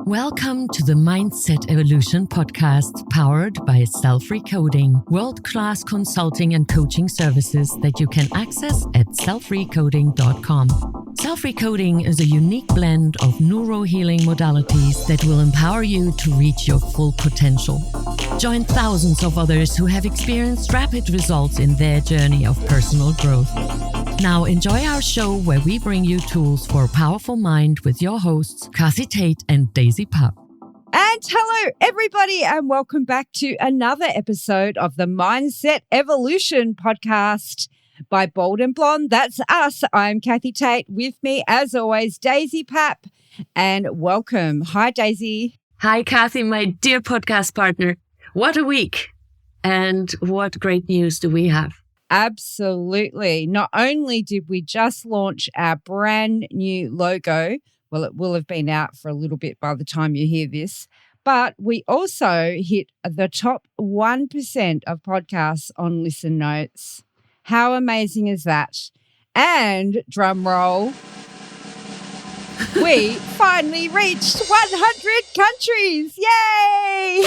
Welcome to the Mindset Evolution podcast, powered by Self-Recoding, world-class consulting and coaching services that you can access at selfrecoding.com. Self-Recoding is a unique blend of neuro-healing modalities that will empower you to reach your full potential. Join thousands of others who have experienced rapid results in their journey of personal growth. Now enjoy our show where we bring you tools for a powerful mind with your hosts, Kathi and Daisy. And hello, everybody, and welcome back to another episode of the Mindset Evolution podcast by Bold and Blonde. That's us. I'm Kathi Tate. With me, as always, Daisy Pap. And welcome. Hi, Daisy. Hi, Kathi, my dear podcast partner. What a week. And what great news do we have? Absolutely. Not only did we just launch our brand new logo, well, it will have been out for a little bit by the time you hear this, but we also hit the top 1% of podcasts on Listen Notes. How amazing is that? And drum roll, we finally reached 100 countries. Yay!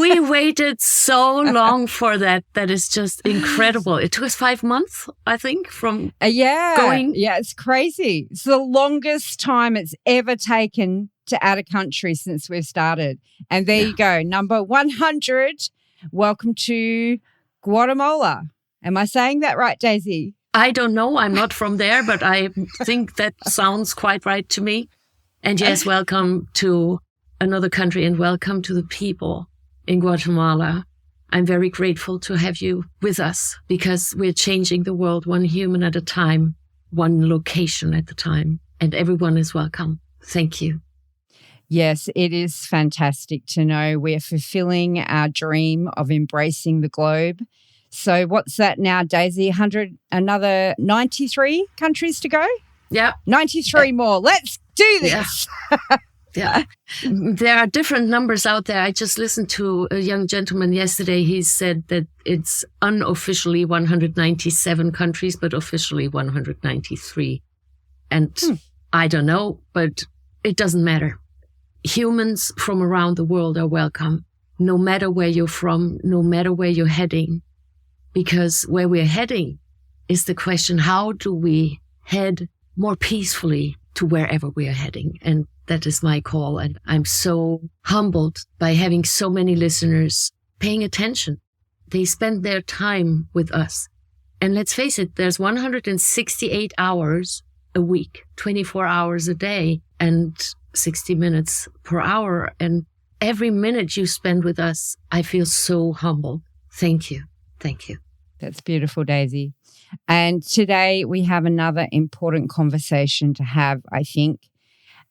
We waited so long for that. That is just incredible. It took us 5 months, I think, from going. Yeah, it's crazy. It's the longest time it's ever taken to add a country since we've started. And there you go, number 100. Welcome to Guatemala. Am I saying that right, Daisy? I don't know. I'm not from there, but I think that sounds quite right to me. And yes, welcome to another country and welcome to the people in Guatemala. I'm very grateful to have you with us because we're changing the world one human at a time, one location at a time, and everyone is welcome. Thank you. Yes, it is fantastic to know we're fulfilling our dream of embracing the globe. So what's that now, Daisy? Another 93 countries to go? Yeah. 93 more. Let's do this. Yeah. There are different numbers out there. I just listened to a young gentleman yesterday. He said that it's unofficially 197 countries, but officially 193. And I don't know, but it doesn't matter. Humans from around the world are welcome, no matter where you're from, no matter where you're heading. Because where we're heading is the question, how do we head more peacefully to wherever we are heading? And that is my call. And I'm so humbled by having so many listeners paying attention. They spend their time with us. And let's face it, there's 168 hours a week, 24 hours a day, and 60 minutes per hour. And every minute you spend with us, I feel so humbled. Thank you. Thank you. That's beautiful, Daisy. And today we have another important conversation to have, I think,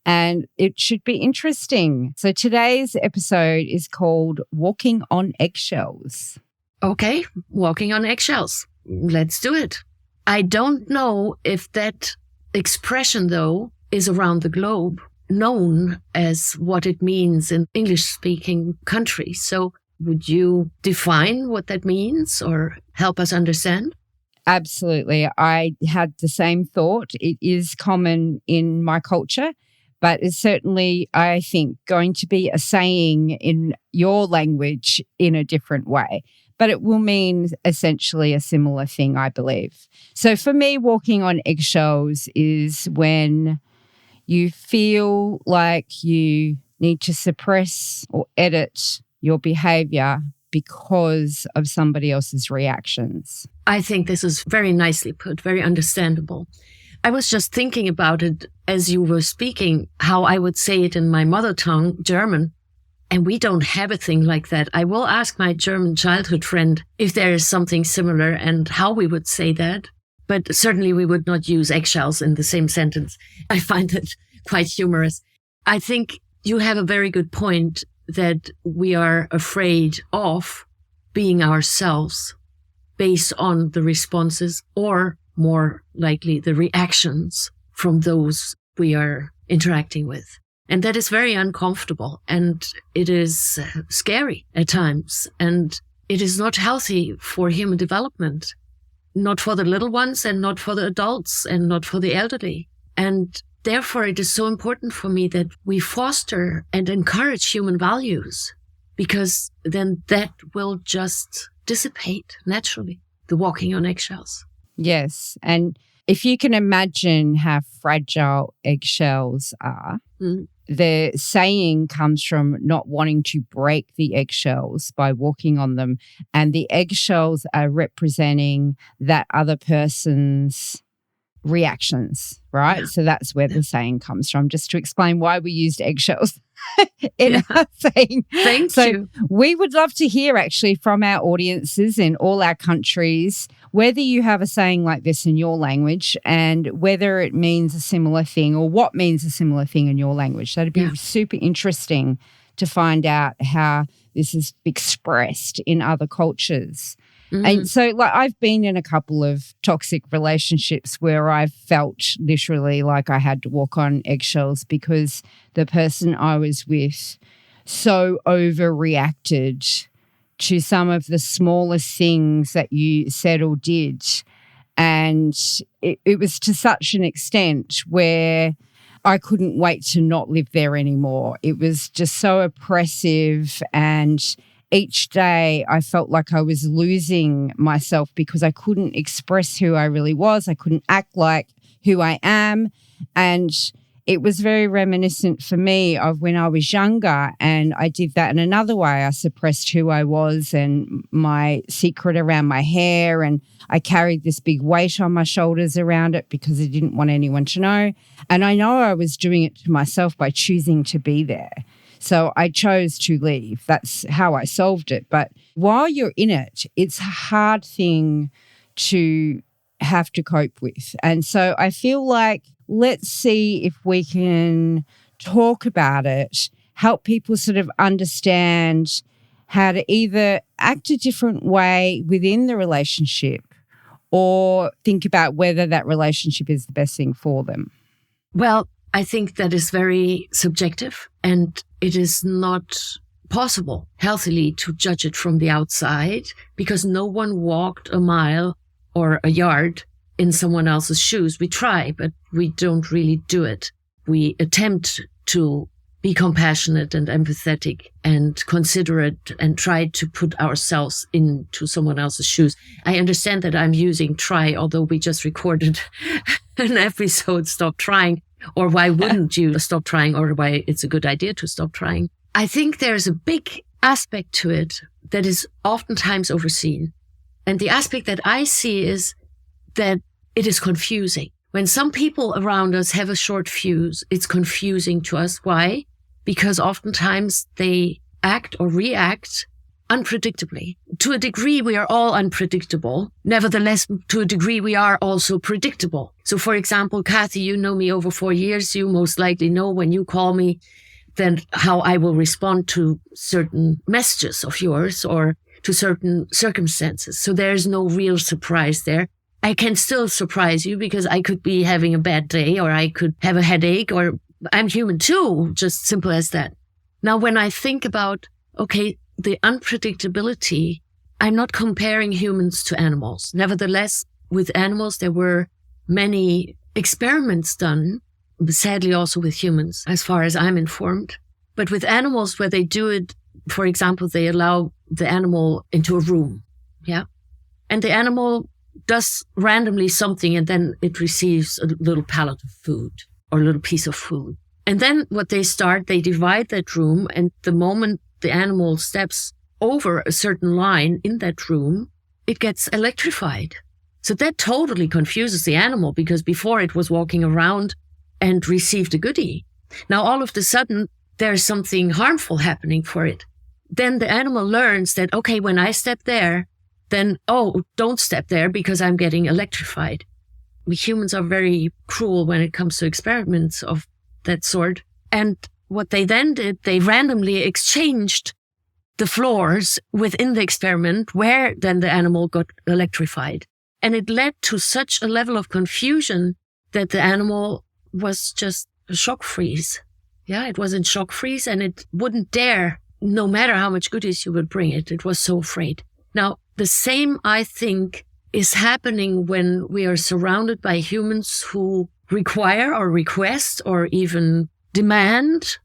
and it should be interesting. So today's episode is called Walking on Eggshells. Okay, walking on eggshells. Let's do it. I don't know if that expression, though, is around the globe known as what it means in English-speaking countries. So would you define what that means or help us understand? Absolutely. I had the same thought. It is common in my culture, but it's certainly, I think, going to be a saying in your language in a different way. But it will mean essentially a similar thing, I believe. So for me, walking on eggshells is when you feel like you need to suppress or edit your behavior because of somebody else's reactions. I think this is very nicely put, very understandable. I was just thinking about it as you were speaking, how I would say it in my mother tongue, German, and we don't have a thing like that. I will ask my German childhood friend if there is something similar and how we would say that, but certainly we would not use eggshells in the same sentence. I find it quite humorous. I think you have a very good point that we are afraid of being ourselves based on the responses or more likely the reactions from those we are interacting with. And that is very uncomfortable and it is scary at times and it is not healthy for human development, not for the little ones and not for the adults and not for the elderly. And therefore, it is so important for me that we foster and encourage human values, because then that will just dissipate naturally, the walking on eggshells. Yes. And if you can imagine how fragile eggshells are, the saying comes from not wanting to break the eggshells by walking on them. And the eggshells are representing that other person's reactions, right? Yeah. So that's where the saying comes from, just to explain why we used eggshells in our saying. Thank you. We would love to hear actually from our audiences in all our countries, whether you have a saying like this in your language and whether it means a similar thing or what means a similar thing in your language. That'd be super interesting to find out how this is expressed in other cultures. And so I've been in a couple of toxic relationships where I've felt literally like I had to walk on eggshells because the person I was with so overreacted to some of the smallest things that you said or did. And it was to such an extent where I couldn't wait to not live there anymore. It was just so oppressive, and each day I felt like I was losing myself because I couldn't express who I really was. I couldn't act like who I am. And it was very reminiscent for me of when I was younger, and I did that in another way. I suppressed who I was and my secret around my hair, and I carried this big weight on my shoulders around it because I didn't want anyone to know. And I know I was doing it to myself by choosing to be there. So I chose to leave. That's how I solved it. But while you're in it, it's a hard thing to have to cope with. And so I feel like let's see if we can talk about it, help people sort of understand how to either act a different way within the relationship or think about whether that relationship is the best thing for them. Well, I think that is very subjective, and it is not possible healthily to judge it from the outside because no one walked a mile or a yard in someone else's shoes. We try, but we don't really do it. We attempt to be compassionate and empathetic and considerate and try to put ourselves into someone else's shoes. I understand that I'm using try, although we just recorded an episode, Stop Trying, or why wouldn't you stop trying, or why it's a good idea to stop trying. I think there's a big aspect to it that is oftentimes overseen. And the aspect that I see is that it is confusing. When some people around us have a short fuse, it's confusing to us. Why? Because oftentimes they act or react unpredictably. To a degree, we are all unpredictable. Nevertheless, to a degree, we are also predictable. So, for example, Kathi, you know me over 4 years. You most likely know when you call me, then how I will respond to certain messages of yours or to certain circumstances. So there's no real surprise there. I can still surprise you because I could be having a bad day, or I could have a headache, or I'm human too, just simple as that. Now, when I think about, okay, the unpredictability, I'm not comparing humans to animals. Nevertheless, with animals, there were many experiments done, sadly also with humans, as far as I'm informed. But with animals, where they do it, for example, they allow the animal into a room, and the animal does randomly something, and then it receives a little pallet of food or a little piece of food. And then what they start, they divide that room, and the moment the animal steps over a certain line in that room, it gets electrified. So that totally confuses the animal, because before it was walking around and received a goodie. Now all of a sudden, there's something harmful happening for it. Then the animal learns that, okay, when I step there, then, don't step there because I'm getting electrified. We humans are very cruel when it comes to experiments of that sort. And what they then did, they randomly exchanged the floors within the experiment where then the animal got electrified. And it led to such a level of confusion that the animal was just a shock freeze. Yeah, it was in shock freeze, and it wouldn't dare, no matter how much goodies you would bring it. It was so afraid. Now, the same, I think, is happening when we are surrounded by humans who require or request or even demand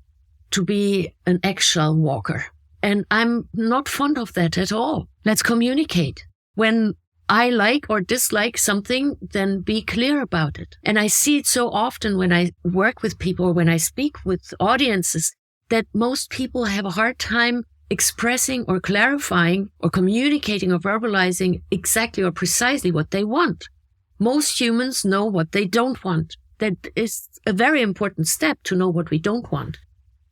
to be an eggshell walker. And I'm not fond of that at all. Let's communicate. When I like or dislike something, then be clear about it. And I see it so often when I work with people or when I speak with audiences that most people have a hard time expressing or clarifying or communicating or verbalizing exactly or precisely what they want. Most humans know what they don't want. That is a very important step to know what we don't want.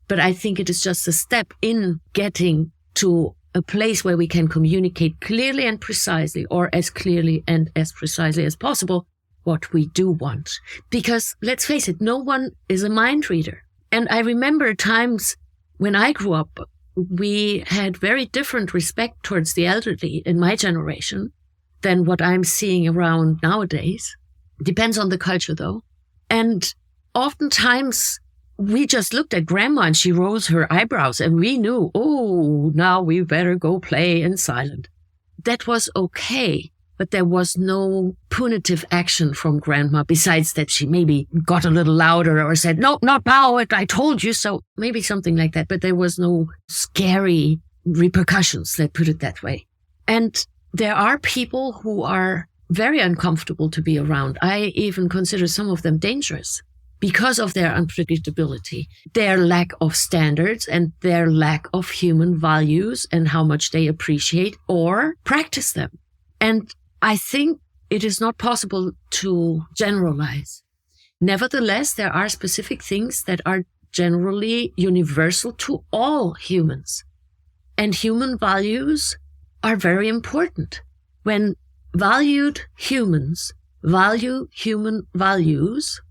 But I think it is just a step in getting to a place where we can communicate clearly and precisely, or as clearly and as precisely as possible, what we do want. Because let's face it, no one is a mind reader. And I remember times when I grew up, we had very different respect towards the elderly in my generation than what I'm seeing around nowadays. Depends on the culture, though. And oftentimes we just looked at grandma and she rose her eyebrows and we knew, oh, now we better go play in silent. That was okay, but there was no punitive action from grandma besides that she maybe got a little louder or said, no, not now, I told you so. Maybe something like that, but there was no scary repercussions, let's put it that way. And there are people who are very uncomfortable to be around. I even consider some of them dangerous because of their unpredictability, their lack of standards and their lack of human values and how much they appreciate or practice them. And I think it is not possible to generalize. Nevertheless, there are specific things that are generally universal to all humans. And human values are very important. When valued humans value human values,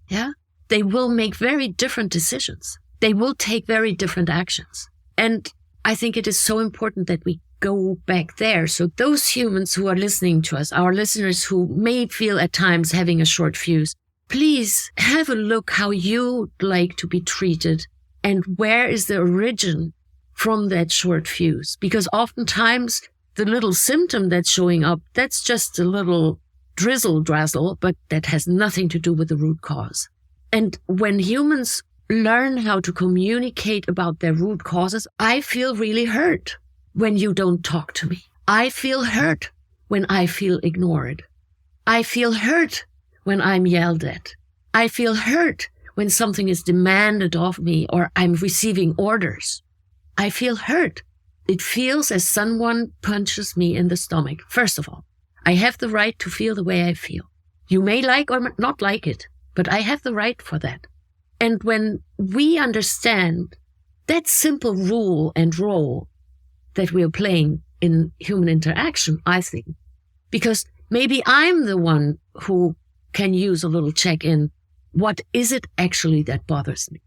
they will make very different decisions. They will take very different actions. And I think it is so important that we go back there. So those humans who are listening to us, our listeners who may feel at times having a short fuse, please have a look how you like to be treated and where is the origin from that short fuse. Because oftentimes the little symptom that's showing up, that's just a little drizzle-drazzle, but that has nothing to do with the root cause. And when humans learn how to communicate about their root causes, I feel really hurt when you don't talk to me. I feel hurt when I feel ignored. I feel hurt when I'm yelled at. I feel hurt when something is demanded of me or I'm receiving orders. I feel hurt. It feels as someone punches me in the stomach. First of all, I have the right to feel the way I feel. You may like or not like it, but I have the right for that. And when we understand that simple rule and role that we are playing in human interaction, I think, because maybe I'm the one who can use a little check-in. What is it actually that bothers me?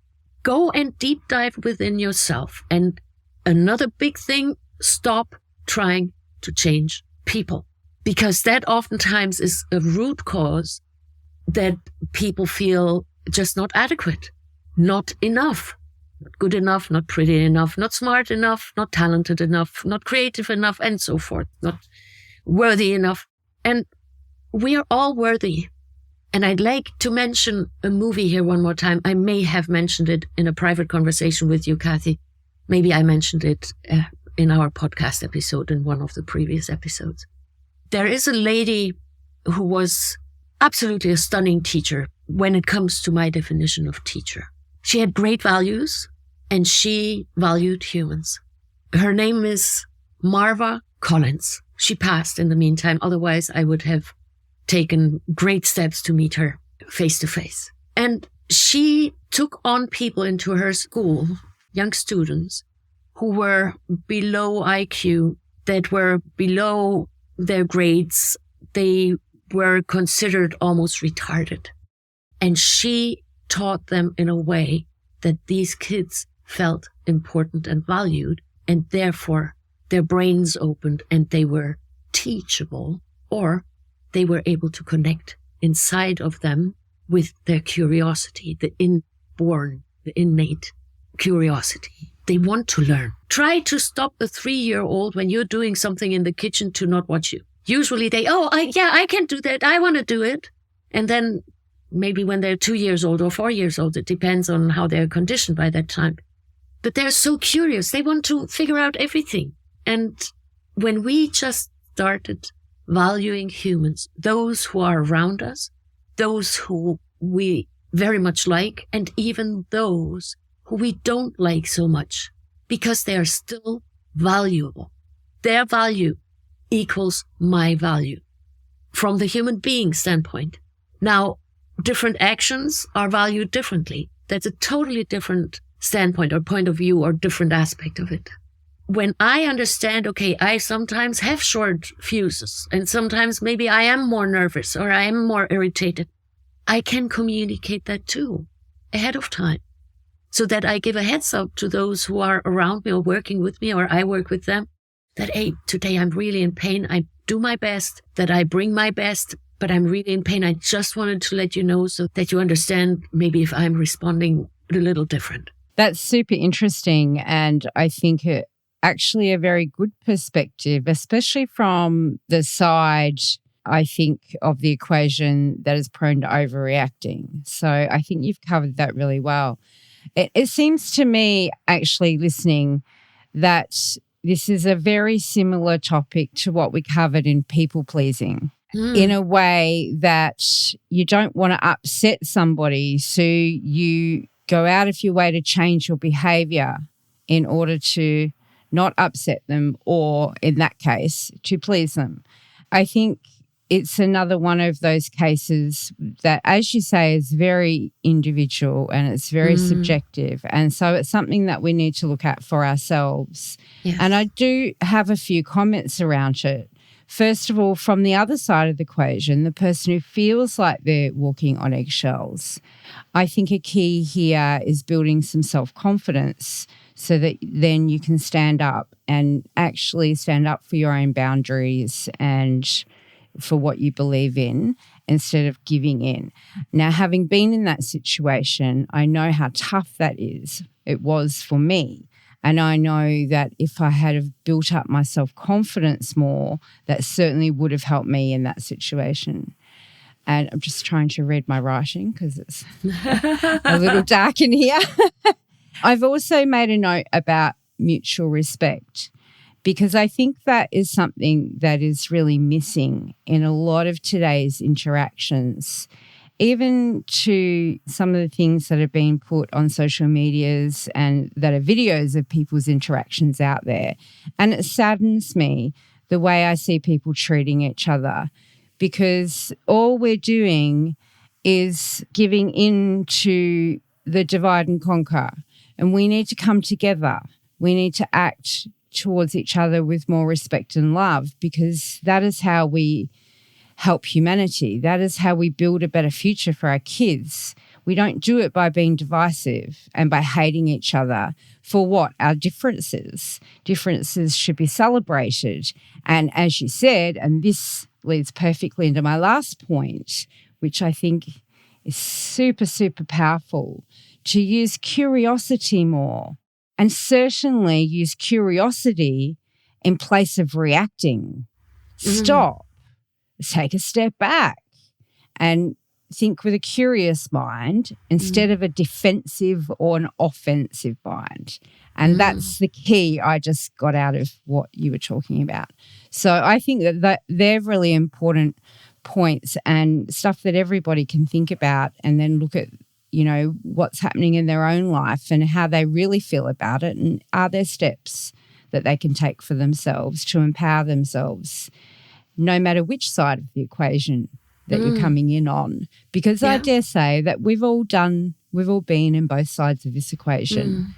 Go and deep dive within yourself. And another big thing, stop trying to change people, because that oftentimes is a root cause that people feel just not adequate, not enough, not good enough, not pretty enough, not smart enough, not talented enough, not creative enough, and so forth, not worthy enough. And we are all worthy. And I'd like to mention a movie here one more time. I may have mentioned it in a private conversation with you, Kathi. Maybe I mentioned it in our podcast episode, in one of the previous episodes. There is a lady who was absolutely a stunning teacher when it comes to my definition of teacher. She had great values and she valued humans. Her name is Marva Collins. She passed in the meantime. Otherwise, I would have taken great steps to meet her face to face. And she took on people into her school, young students, who were below IQ, that were below their grades. They were considered almost retarded. And she taught them in a way that these kids felt important and valued, and therefore their brains opened and they were teachable, or they were able to connect inside of them with their curiosity, the inborn, the innate curiosity. They want to learn. Try to stop a 3-year-old when you're doing something in the kitchen to not watch you. Usually I can do that. I want to do it. And then maybe when they're 2 years old or 4 years old. It depends on how they're conditioned by that time. But they're so curious. They want to figure out everything. And when we just started valuing humans, those who are around us, those who we very much like, and even those who we don't like so much, because they are still valuable. Their value equals my value from the human being standpoint. Now, different actions are valued differently. That's a totally different standpoint or point of view or different aspect of it. When I understand, okay, I sometimes have short fuses and sometimes maybe I am more nervous or I am more irritated, I can communicate that too ahead of time so that I give a heads up to those who are around me or working with me, or I work with them, that, hey, today I'm really in pain. I do my best, that I bring my best, but I'm really in pain. I just wanted to let you know so that you understand maybe if I'm responding a little different. That's super interesting. And I think it actually a very good perspective, especially from the side, I think, of the equation that is prone to overreacting. So I think you've covered that really well. It seems to me, actually listening, that this is a very similar topic to what we covered in people pleasing, in a way that you don't want to upset somebody, so you go out of your way to change your behavior in order to not upset them, or in that case, to please them. I think it's another one of those cases that, as you say, is very individual and it's very subjective. And so it's something that we need to look at for ourselves. Yes. And I do have a few comments around it. First of all, from the other side of the equation, the person who feels like they're walking on eggshells, I think a key here is building some self-confidence so that then you can stand up and actually stand up for your own boundaries and for what you believe in instead of giving in. Now, having been in that situation, I know how tough that is. It was for me. And I know that if I had have built up my self-confidence more, that certainly would have helped me in that situation. And I'm just trying to read my writing because it's a little dark in here. I've also made a note about mutual respect, because I think that is something that is really missing in a lot of today's interactions, even to some of the things that have been put on social medias and that are videos of people's interactions out there. And it saddens me the way I see people treating each other, because all we're doing is giving in to the divide and conquer. And we need to come together. We need to act towards each other with more respect and love, because that is how we help humanity. That is how we build a better future for our kids. We don't do it by being divisive and by hating each other for what? Our differences. Differences should be celebrated. And as you said, and this leads perfectly into my last point, which I think is super, super powerful, to use curiosity more. And certainly use curiosity in place of reacting. Stop, take a step back and think with a curious mind instead of a defensive or an offensive mind. And that's the key I just got out of what you were talking about. So I think that they're really important points and stuff that everybody can think about, and then look at, you know, what's happening in their own life and how they really feel about it, and are there steps that they can take for themselves to empower themselves, no matter which side of the equation that you're coming in on. Because I dare say that we've all been in both sides of this equation.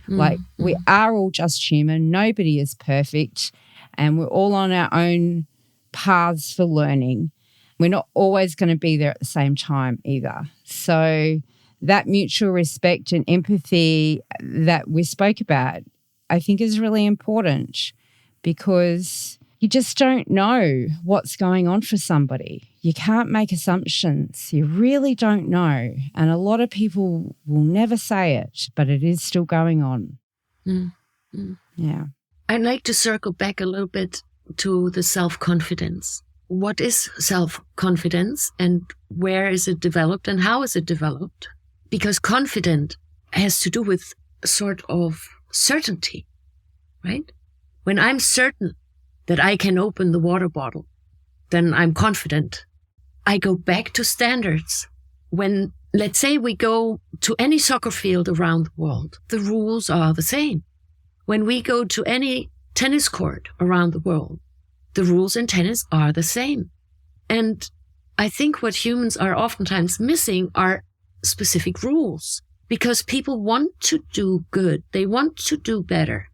We are all just human. Nobody is perfect, and we're all on our own paths for learning. We're not always going to be there at the same time either. So that mutual respect and empathy that we spoke about, I think is really important, because you just don't know what's going on for somebody. You can't make assumptions. You really don't know. And a lot of people will never say it, but it is still going on. Yeah. I'd like to circle back a little bit to the self-confidence. what is self-confidence and where is it developed and how is it developed? Because confident has to do with a sort of certainty, right? When I'm certain that I can open the water bottle, then I'm confident. I go back to standards. When, let's say, we go to any soccer field around the world, the rules are the same. When we go to any tennis court around the world, the rules in tennis are the same. And I think what humans are oftentimes missing are specific rules, because people want to do good. They want to do better.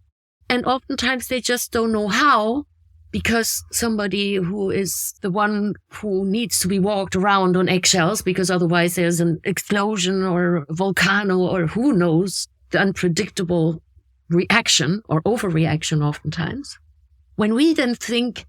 And oftentimes they just don't know how, because somebody who is the one who needs to be walked around on eggshells, because otherwise there's an explosion or a volcano or who knows, the unpredictable reaction or overreaction oftentimes. When we then think,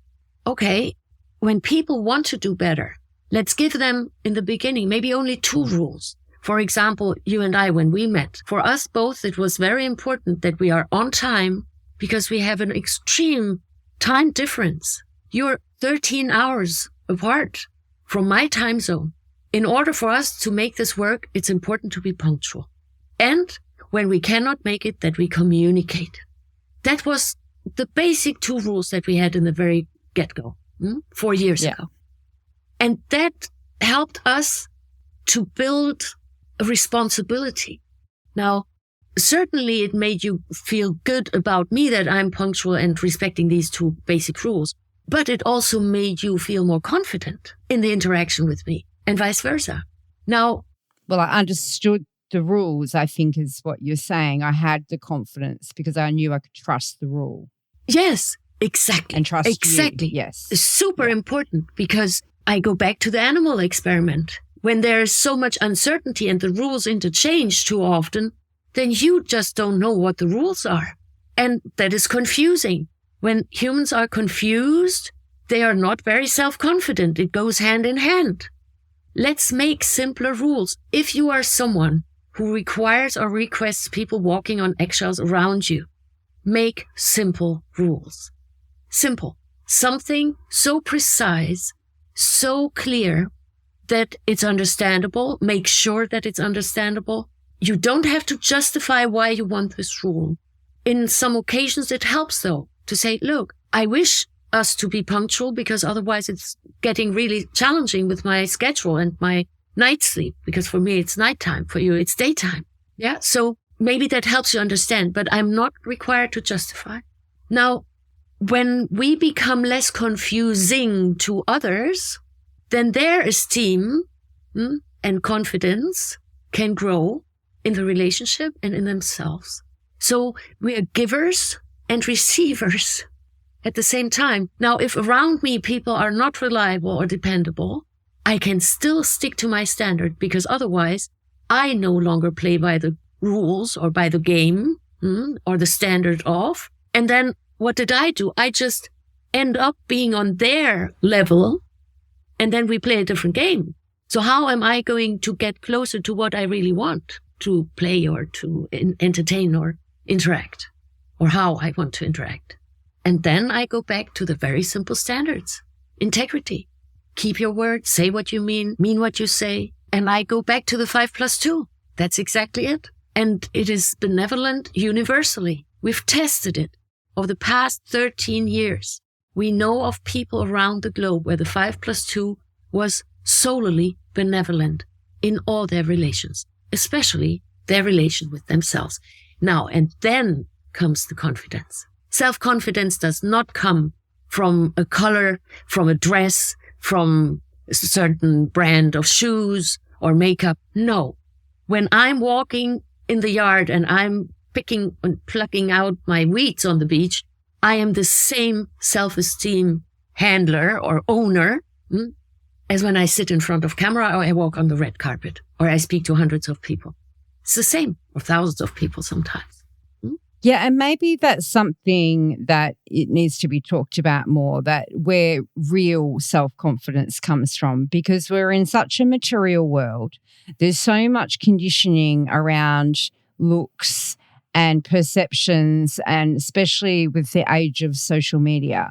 okay, when people want to do better, let's give them in the beginning maybe only 2 rules. For example, you and I, when we met, for us both, it was very important that we are on time because we have an extreme time difference. You're 13 hours apart from my time zone. In order for us to make this work, it's important to be punctual. And when we cannot make it, that we communicate. That was the basic 2 rules that we had in the very get-go, 4 years ago. And that helped us to build a responsibility. Now, certainly it made you feel good about me that I'm punctual and respecting these 2 basic rules, but it also made you feel more confident in the interaction with me and vice versa. Now, well, I understood the rules, I think is what you're saying. I had the confidence because I knew I could trust the rule. Yes, exactly. And trust exactly. you. Yes. It's super important, because I go back to the animal experiment. When there's so much uncertainty and the rules interchange too often, then you just don't know what the rules are. And that is confusing. When humans are confused, they are not very self-confident. It goes hand in hand. Let's make simpler rules. If you are someone who requires or requests people walking on eggshells around you, make simple rules. Simple. Something so precise, so clear that it's understandable. Make sure that it's understandable. You don't have to justify why you want this rule. In some occasions, it helps, though, to say, look, I wish us to be punctual because otherwise it's getting really challenging with my schedule and my night sleep, because for me, it's nighttime. For you, it's daytime. Yeah. So maybe that helps you understand, but I'm not required to justify. Now, when we become less confusing to others, then their esteem and confidence can grow in the relationship and in themselves. So we are givers and receivers at the same time. Now, if around me people are not reliable or dependable, I can still stick to my standard, because otherwise I no longer play by the rules or by the game or the standard of. And then what did I do? I just end up being on their level, and then we play a different game. So how am I going to get closer to what I really want to play or to entertain or interact, or how I want to interact? And then I go back to the very simple standards. Integrity. Keep your word, say what you mean what you say. And I go back to the 5+2. That's exactly it. And it is benevolent universally. We've tested it over the past 13 years. We know of people around the globe where the 5+2 was solely benevolent in all their relations, especially their relation with themselves. Now, and then comes the confidence. Self-confidence does not come from a color, from a dress, from a certain brand of shoes or makeup. No. When I'm walking in the yard and I'm picking and plucking out my weeds on the beach, I am the same self-esteem handler or owner as when I sit in front of camera or I walk on the red carpet or I speak to hundreds of people. It's the same, or thousands of people sometimes. Yeah, and maybe that's something that it needs to be talked about more, that where real self-confidence comes from, because we're in such a material world. There's so much conditioning around looks and perceptions, and especially with the age of social media.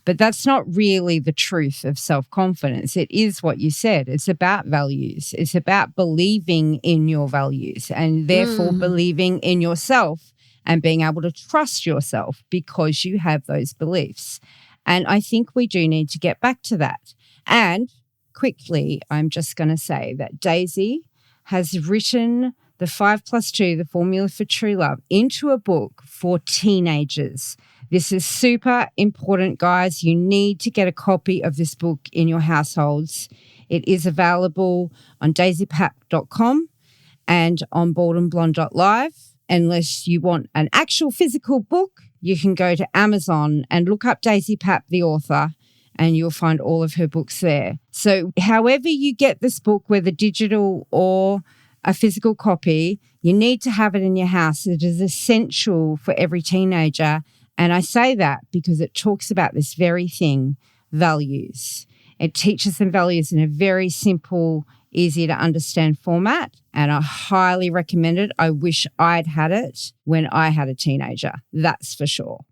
But that's not really the truth of self-confidence. It is what you said. It's about values. It's about believing in your values and therefore believing in yourself and being able to trust yourself because you have those beliefs. And I think we do need to get back to that. And quickly, I'm just going to say that Daisy has written the 5+2, the formula for true love, into a book for teenagers. This is super important, guys. You need to get a copy of this book in your households. It is available on daisypap.com and on baldandblonde.live. Unless you want an actual physical book, you can go to Amazon and look up Daisy Pap, the author, and you'll find all of her books there. So however you get this book, whether digital or a physical copy, you need to have it in your house. It is essential for every teenager. And I say that because it talks about this very thing, values. It teaches them values in a very simple, easy to understand format. And I highly recommend it. I wish I'd had it when I had a teenager. That's for sure.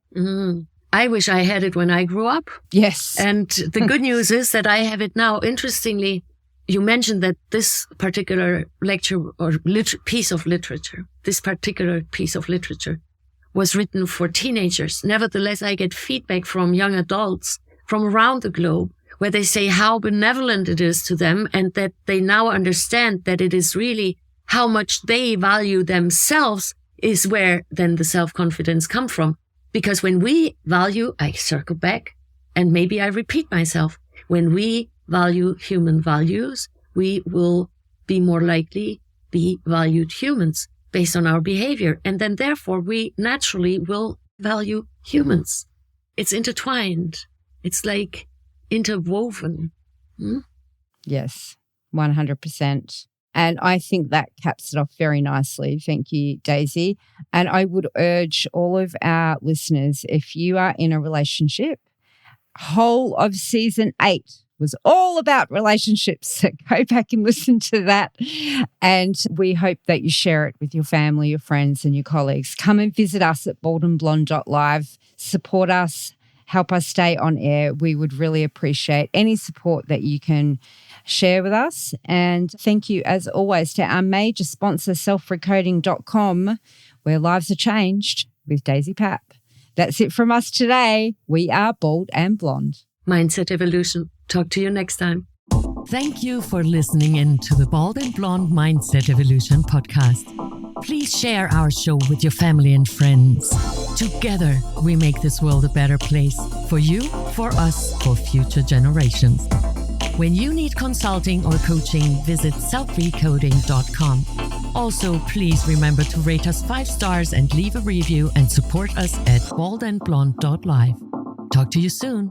I wish I had it when I grew up. Yes. And the good news is that I have it now. Interestingly, you mentioned that this particular lecture or piece of literature was written for teenagers. Nevertheless, I get feedback from young adults from around the globe where they say how benevolent it is to them and that they now understand that it is really how much they value themselves is where then the self-confidence comes from. Because when we value, I circle back and maybe I repeat myself, when we value human values, we will be more likely be valued humans based on our behavior. And then therefore we naturally will value humans. It's intertwined. It's like interwoven. Yes, 100%. And I think that caps it off very nicely. Thank you, Daisy. And I would urge all of our listeners, if you are in a relationship, whole of season 8 was all about relationships. So go back and listen to that. And we hope that you share it with your family, your friends, and your colleagues. Come and visit us at baldandblonde.live. Support us. Help us stay on air. We would really appreciate any support that you can share with us. And thank you, as always, to our major sponsor, selfrecoding.com, where lives are changed with Daisy Pap. That's it from us today. We are Bald and Blonde. Mindset Evolution. Talk to you next time. Thank you for listening in to the Bald and Blonde Mindset Evolution podcast. Please share our show with your family and friends. Together, we make this world a better place for you, for us, for future generations. When you need consulting or coaching, visit selfrecoding.com. Also, please remember to rate us 5 stars and leave a review and support us at baldandblonde.live. Talk to you soon.